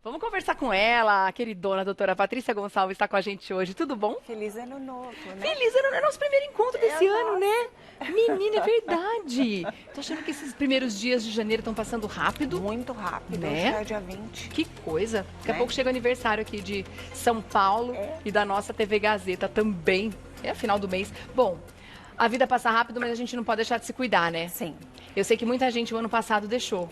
Vamos conversar com ela, a queridona doutora Patrícia Gonçalves está com a gente hoje. Tudo bom? Feliz ano novo, né? Feliz ano, é nosso primeiro encontro desse ano, né? Menina, é verdade. Tô achando que esses primeiros dias de janeiro estão passando rápido. Muito rápido, né? já é dia 20. Que coisa. Daqui a Né? pouco chega o aniversário aqui de São Paulo e da nossa TV Gazeta também. É final do mês. Bom, a vida passa rápido, mas a gente não pode deixar de se cuidar, né? Sim. Eu sei que muita gente o ano passado deixou.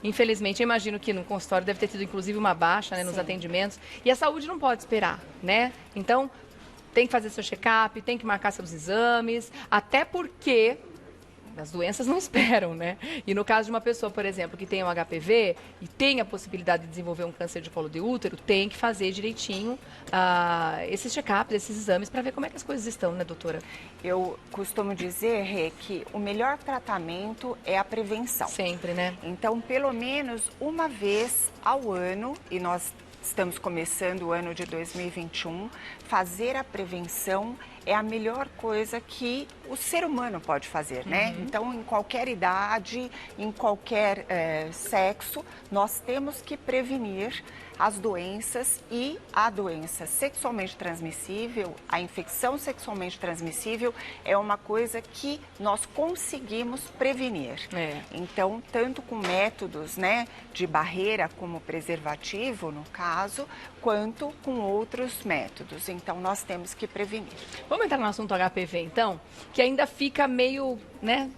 Infelizmente, eu imagino que no consultório deve ter tido, inclusive, uma baixa, né, nos Sim. atendimentos. E a saúde não pode esperar, né? Então, tem que fazer seu check-up, tem que marcar seus exames, até porque as doenças não esperam, né? E no caso de uma pessoa, por exemplo, que tem um HPV e tem a possibilidade de desenvolver um câncer de colo de útero, tem que fazer direitinho esses check-ups, esses exames, para ver como é que as coisas estão, né, doutora? Eu costumo dizer, Rê, que o melhor tratamento é a prevenção. Sempre, né? Então, pelo menos uma vez ao ano, e nós estamos começando o ano de 2021, fazer a prevenção é a melhor coisa que o ser humano pode fazer, né? Então, em qualquer idade, em qualquer sexo, nós temos que prevenir as doenças e a doença sexualmente transmissível, a infecção sexualmente transmissível é uma coisa que nós conseguimos prevenir. Então, tanto com métodos, né, de barreira como preservativo, no caso, quanto com outros métodos. Então, nós temos que prevenir. Vamos entrar no assunto HPV, então, que ainda fica meio, né,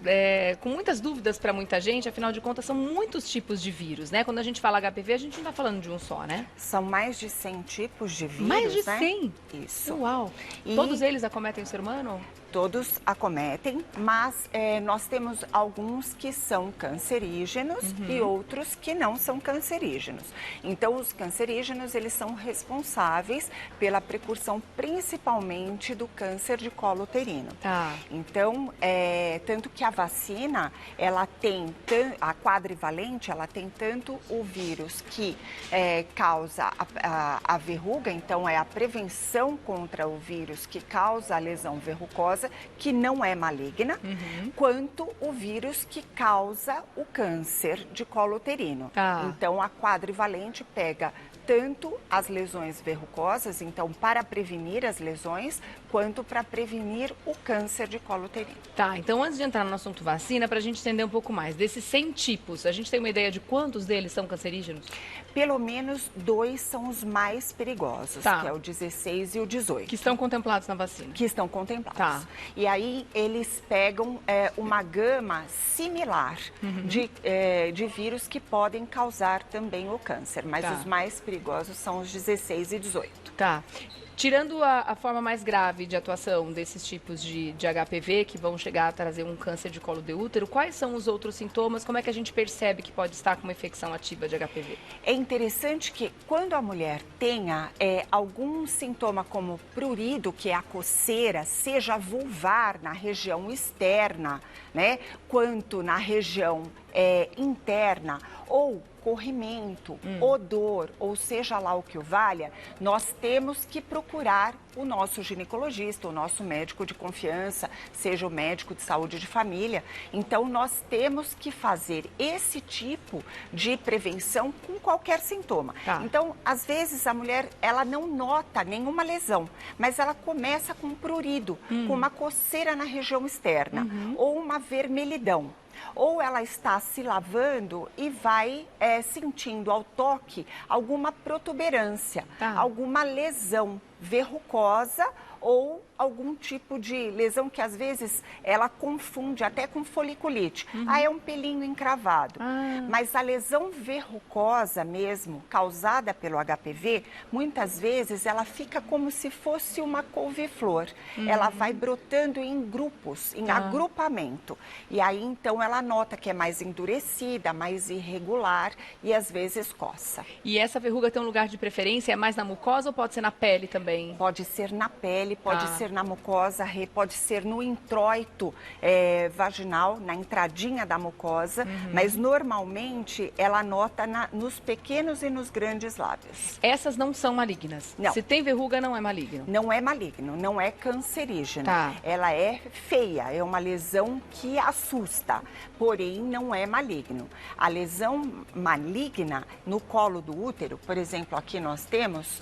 com muitas dúvidas para muita gente, afinal de contas, são muitos tipos de vírus, né? Quando a gente fala HPV, a gente não está falando de um só, né? São mais de 100 tipos de vírus, Mais de né? 100? Isso. Uau! E Todos eles acometem o ser humano? todos acometem, mas nós temos alguns que são cancerígenos e outros que não são cancerígenos. Então, os cancerígenos, eles são responsáveis pela precursão principalmente do câncer de colo uterino. Tá. Então, tanto que a vacina, ela tem, a quadrivalente, ela tem tanto o vírus que causa a verruga, então é a prevenção contra o vírus que causa a lesão verrucosa, que não é maligna, quanto o vírus que causa o câncer de colo uterino. Então, a quadrivalente pega tanto as lesões verrucosas, então para prevenir as lesões, quanto para prevenir o câncer de colo uterino. Tá, então antes de entrar no assunto vacina, para a gente entender um pouco mais, desses 100 tipos, a gente tem uma ideia de quantos deles são cancerígenos? Pelo menos 2 são os mais perigosos, Tá. que é o 16 e o 18. Que estão contemplados na vacina? Que estão contemplados. Tá. E aí eles pegam uma gama similar de vírus que podem causar também o câncer, mas Tá. os mais perigosos são os 16 e 18. Tá. Tirando a forma mais grave de atuação desses tipos de HPV, que vão chegar a trazer um câncer de colo de útero, quais são os outros sintomas? Como é que a gente percebe que pode estar com uma infecção ativa de HPV? É interessante que quando a mulher tenha algum sintoma como prurido, que é a coceira, seja vulvar na região externa, né, quanto na região interna, ou corrimento, odor, ou seja lá o que o valha, nós temos que procurar o nosso ginecologista, o nosso médico de confiança, seja o médico de saúde de família. Então, nós temos que fazer esse tipo de prevenção com qualquer sintoma. Tá. Então, às vezes, a mulher, ela não nota nenhuma lesão, mas ela começa com um prurido, com uma coceira na região externa, ou uma vermelhidão. Ou ela está se lavando e vai sentindo ao toque alguma protuberância, alguma lesão verrucosa ou algum tipo de lesão que às vezes ela confunde até com foliculite. É um pelinho encravado. Mas a lesão verrucosa mesmo, causada pelo HPV, muitas vezes ela fica como se fosse uma couve-flor. Ela vai brotando em grupos, em agrupamento. E aí então ela nota que é mais endurecida, mais irregular e às vezes coça. E essa verruga tem um lugar de preferência? É mais na mucosa ou pode ser na pele também? também. Pode ser na pele, pode ser na mucosa, pode ser no introito vaginal, na entradinha da mucosa, mas normalmente ela nota nos pequenos e nos grandes lábios. Essas não são malignas? Não. Se tem verruga, não é maligno? Não é maligno, não é cancerígena. Tá. Ela é feia, é uma lesão que assusta, porém não é maligno. A lesão maligna no colo do útero, por exemplo, aqui nós temos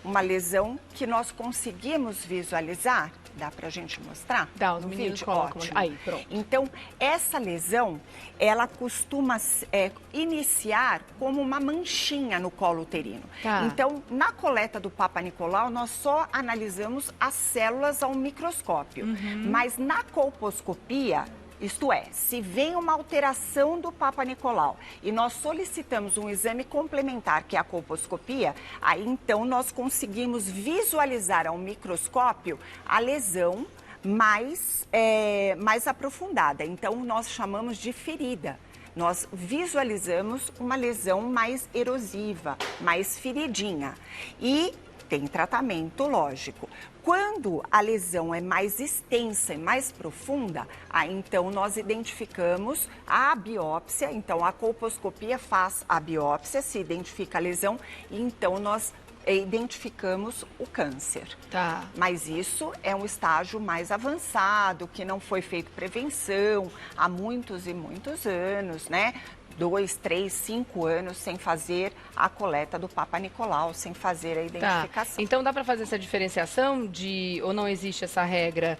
uma lesão que nós conseguimos visualizar. Dá pra gente mostrar? Dá, os meninos colocam. Ótimo. Aí, pronto. Então, essa lesão, ela costuma iniciar como uma manchinha no colo uterino. Tá. Então, na coleta do Papa Nicolau, nós só analisamos as células ao microscópio. Mas na colposcopia, isto é, se vem uma alteração do Papa Nicolau e nós solicitamos um exame complementar, que é a colposcopia, aí então nós conseguimos visualizar ao microscópio a lesão mais aprofundada. Então, nós chamamos de ferida. Nós visualizamos uma lesão mais erosiva, mais feridinha. E tem tratamento, lógico. Quando a lesão é mais extensa e mais profunda, aí então nós identificamos a biópsia, então a colposcopia faz a biópsia, se identifica a lesão e então nós identificamos o câncer. Tá. Mas isso é um estágio mais avançado, que não foi feito prevenção há muitos e muitos anos, né? 2, 3, 5 anos sem fazer a coleta do Papa Nicolau, sem fazer a identificação. Tá. Então dá para fazer essa diferenciação ou não existe essa regra?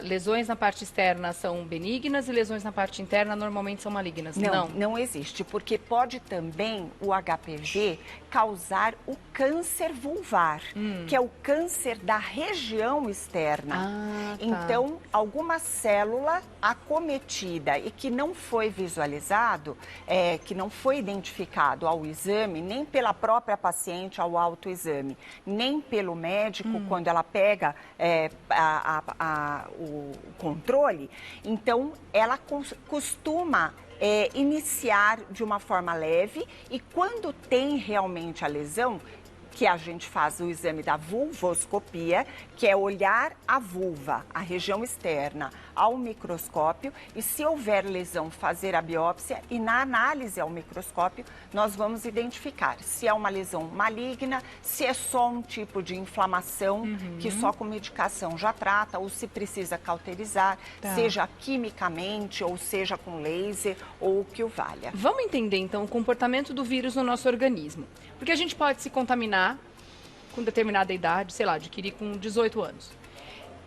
Lesões na parte externa são benignas e lesões na parte interna normalmente são malignas? Não existe, porque pode também o HPV causar o câncer vulvar, que é o câncer da região externa. Tá. Então, alguma célula acometida e que não foi visualizado, que não foi identificado ao exame, nem pela própria paciente ao autoexame, nem pelo médico quando ela pega o controle, então ela costuma iniciar de uma forma leve e quando tem realmente a lesão, que a gente faz o exame da vulvoscopia, que é olhar a vulva, a região externa, ao microscópio e se houver lesão, fazer a biópsia e na análise ao microscópio nós vamos identificar se é uma lesão maligna, se é só um tipo de inflamação que só com medicação já trata ou se precisa cauterizar, seja quimicamente ou seja com laser ou o que o valha. Vamos entender então o comportamento do vírus no nosso organismo. Porque a gente pode se contaminar com determinada idade, sei lá, adquirir com 18 anos.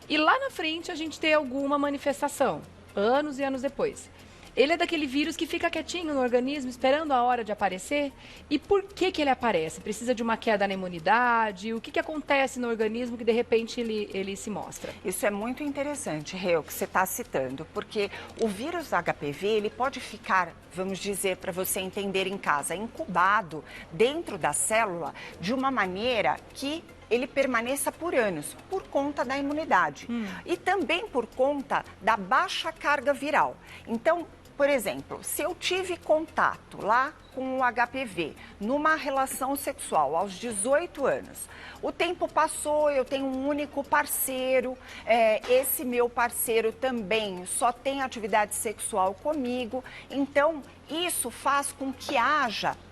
E lá na frente a gente ter alguma manifestação, anos e anos depois. Ele é daquele vírus que fica quietinho no organismo, esperando a hora de aparecer. E por que ele aparece? Precisa de uma queda na imunidade? O que acontece no organismo que de repente ele se mostra? Isso é muito interessante, Rê, o que você está citando, porque o vírus HPV, ele pode ficar, vamos dizer, para você entender em casa, incubado dentro da célula de uma maneira que ele permaneça por anos, por conta da imunidade. E também por conta da baixa carga viral. Então, por exemplo, se eu tive contato lá com o HPV numa relação sexual aos 18 anos, o tempo passou, eu tenho um único parceiro, esse meu parceiro também só tem atividade sexual comigo, então isso faz com que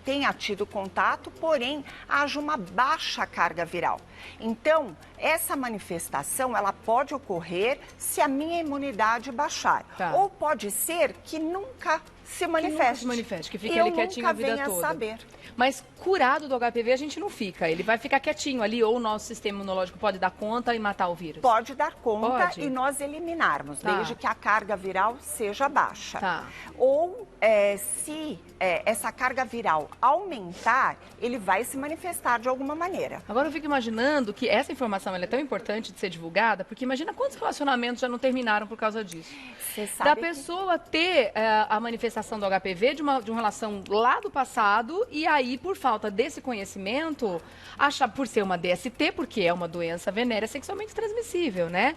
tenha tido contato, porém haja uma baixa carga viral. Então, essa manifestação, ela pode ocorrer se a minha imunidade baixar. Tá. Ou pode ser que nunca se manifeste. Que fique ele quietinho a vida toda. Eu nunca venha saber. Mas curado do HPV a gente não fica, ele vai ficar quietinho ali, ou o nosso sistema imunológico pode dar conta e matar o vírus? Pode dar conta Pode? e nós eliminarmos, desde que a carga viral seja baixa. Tá. Ou se essa carga viral aumentar, ele vai se manifestar de alguma maneira. Agora eu fico imaginando que essa informação ela é tão importante de ser divulgada, porque imagina quantos relacionamentos já não terminaram por causa disso. Você sabe Da pessoa ter a manifestação do HPV de uma relação lá do passado e aí, por falta desse conhecimento, achar por ser uma DST, porque é uma doença venérea sexualmente transmissível, né?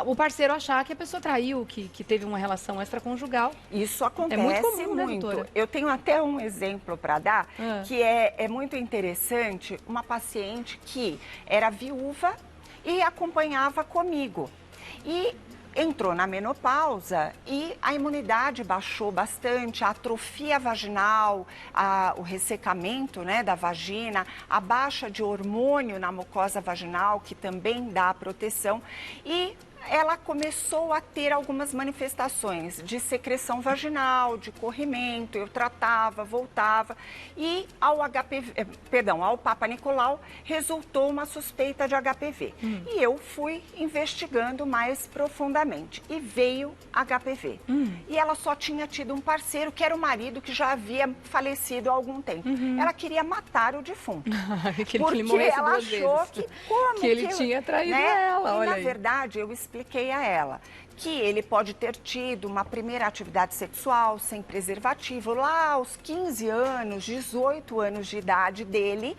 O parceiro achar que a pessoa traiu, que teve uma relação extraconjugal. Isso acontece. É muito comum. comum, né, muito. doutora? Eu tenho até um exemplo para dar, que é muito interessante. Uma paciente que era viúva e acompanhava comigo. E entrou na menopausa e a imunidade baixou bastante, a atrofia vaginal, o ressecamento, né, da vagina, a baixa de hormônio na mucosa vaginal, que também dá proteção, e ela começou a ter algumas manifestações de secreção vaginal, de corrimento. Eu tratava, voltava, e ao Papa Nicolau resultou uma suspeita de HPV. E eu fui investigando mais profundamente e veio HPV. E ela só tinha tido um parceiro, que era o marido, que já havia falecido há algum tempo. Ela queria matar o defunto. Que porque ele morresse ela duas achou vezes. que ele tinha traído né? ela, e olha na aí. verdade eu expliquei a ela que ele pode ter tido uma primeira atividade sexual sem preservativo lá aos 15 anos, 18 anos de idade dele,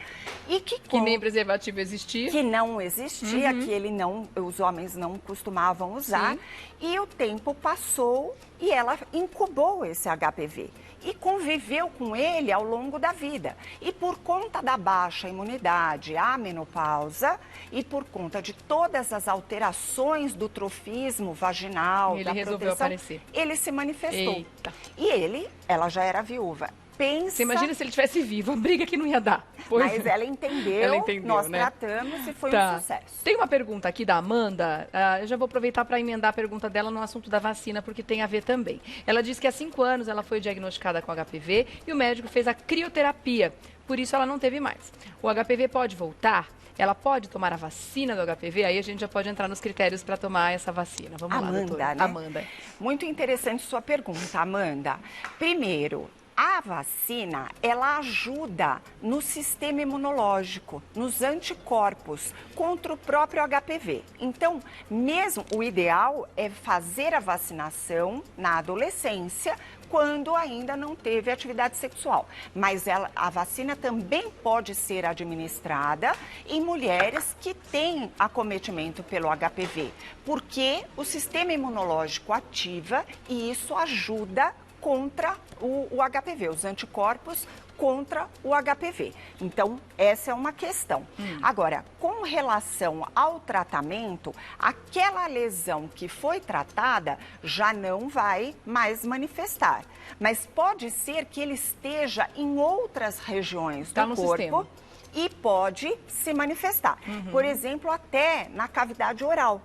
e que nem preservativo existia. Que não existia, que os homens não costumavam usar. Sim. E o tempo passou e ela incubou esse HPV e conviveu com ele ao longo da vida. E por conta da baixa imunidade, a menopausa, e por conta de todas as alterações do trofismo vaginal, ele da resolveu proteção, aparecer. ele se manifestou. Eita. E ela já era viúva. Você imagina se ele estivesse vivo, a briga que não ia dar. Mas ela entendeu, nós né? tratamos e foi um sucesso. Tem uma pergunta aqui da Amanda, eu já vou aproveitar para emendar a pergunta dela no assunto da vacina, porque tem a ver também. Ela disse que há 5 anos ela foi diagnosticada com HPV e o médico fez a crioterapia, por isso ela não teve mais. O HPV pode voltar? Ela pode tomar a vacina do HPV? Aí a gente já pode entrar nos critérios para tomar essa vacina. Vamos lá, doutora. Né? Amanda. Muito interessante sua pergunta, Amanda. Primeiro, a vacina, ela ajuda no sistema imunológico, nos anticorpos contra o próprio HPV. Então, mesmo o ideal é fazer a vacinação na adolescência, quando ainda não teve atividade sexual. Mas a vacina também pode ser administrada em mulheres que têm acometimento pelo HPV, porque o sistema imunológico ativa e isso ajuda contra o HPV, os anticorpos contra o HPV. Então, essa é uma questão. Agora, com relação ao tratamento, aquela lesão que foi tratada já não vai mais manifestar. Mas pode ser que ele esteja em outras regiões do corpo. Sistema. E pode se manifestar. Por exemplo, até na cavidade oral.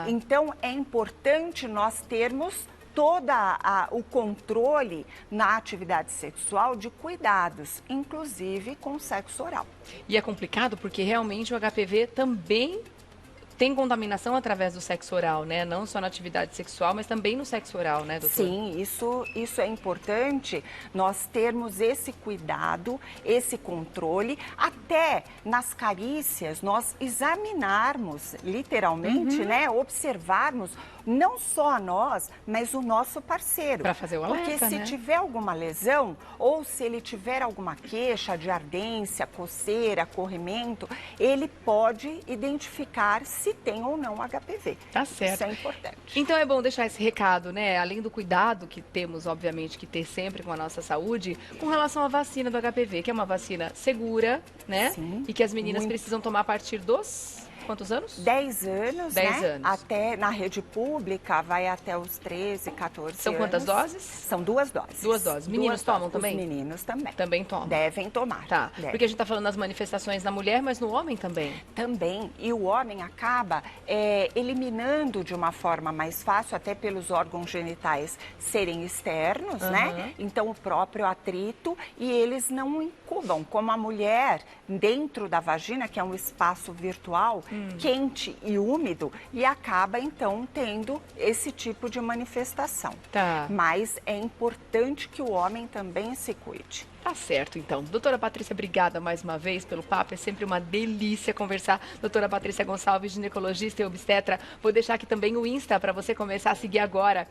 Então, é importante nós termos todo o controle na atividade sexual de cuidados, inclusive com sexo oral. E é complicado porque realmente o HPV também tem contaminação através do sexo oral, né? Não só na atividade sexual, mas também no sexo oral, né, doutora? Sim, isso é importante, nós termos esse cuidado, esse controle, até nas carícias, nós examinarmos, literalmente, né? Observarmos não só a nós, mas o nosso parceiro. Para fazer o alerta, porque se né? tiver alguma lesão, ou se ele tiver alguma queixa de ardência, coceira, corrimento, ele pode identificar se tem ou não HPV. Tá certo. Isso é importante. Então é bom deixar esse recado, né? Além do cuidado que temos, obviamente, que ter sempre com a nossa saúde, com relação à vacina do HPV, que é uma vacina segura, né? Sim, e que as meninas precisam tomar a partir dos... Quantos anos? 10 anos, 10 né? anos. Até na rede pública vai até os 13, 14 anos. São quantas doses? São 2 doses. 2 doses. Meninos tomam também? Os meninos também. Também tomam. Devem tomar. Tá. Devem. Porque a gente está falando das manifestações na mulher, mas no homem também. Também. E o homem acaba eliminando de uma forma mais fácil, até pelos órgãos genitais serem externos, né? Então o próprio atrito, e eles não incubam, como a mulher dentro da vagina, que é um espaço virtual, quente e úmido, e acaba então tendo esse tipo de manifestação. Tá. Mas é importante que o homem também se cuide. Tá certo, então. Doutora Patrícia, obrigada mais uma vez pelo papo. É sempre uma delícia conversar. Doutora Patrícia Gonçalves, ginecologista e obstetra. Vou deixar aqui também o Insta para você começar a seguir agora.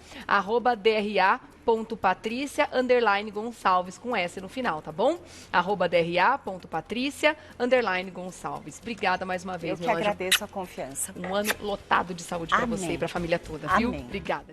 @dra.patricia_Gonçalves, com S no final, tá bom? @dra.patricia_Gonçalves. Obrigada mais uma vez, Eu que agradeço a confiança. Um ano lotado de saúde para você e para a família toda, viu? Amém. Obrigada.